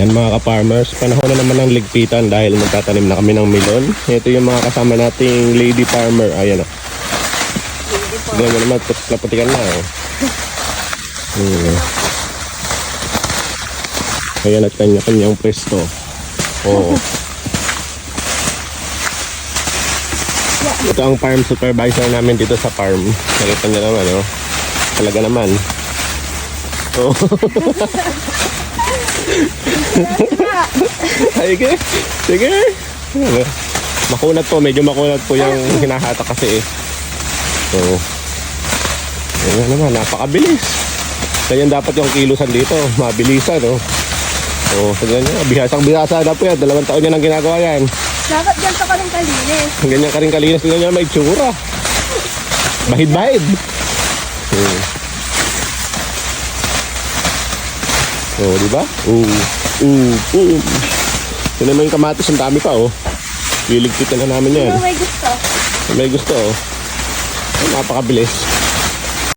Yan mga ka-farmers, panahon na naman ng ligpitan dahil magtatanim na kami ng melon. Ito yung mga kasama nating lady farmer. Ayan o. Tignan mo naman, naputikan na o. Ayan at kanya-kanyang pwesto. Oo. Ito ang farm supervisor namin dito sa farm. Nakita niya naman o. Talaga naman. Oo. Sige, sige. Makunat po, medyo makunat po yung hinahata kasi eh. So, ayan naman, napakabilis. Ganyan dapat yung kilusan dito, mabilisan, no? So, tignan nyo, bihasang-bihasa na po yan. 2 taon yan ang ginagawa yan. Dapat ganito ka rin kalinis. Ganyan ka rin kalinis, tignan nyo, may tsura. Bahid-bahid. Oh, di ba? Ito naman yung kamatis, ang dami pa, oh. Liligpitan na namin yan. May gusto. May gusto, oh. Napakabilis.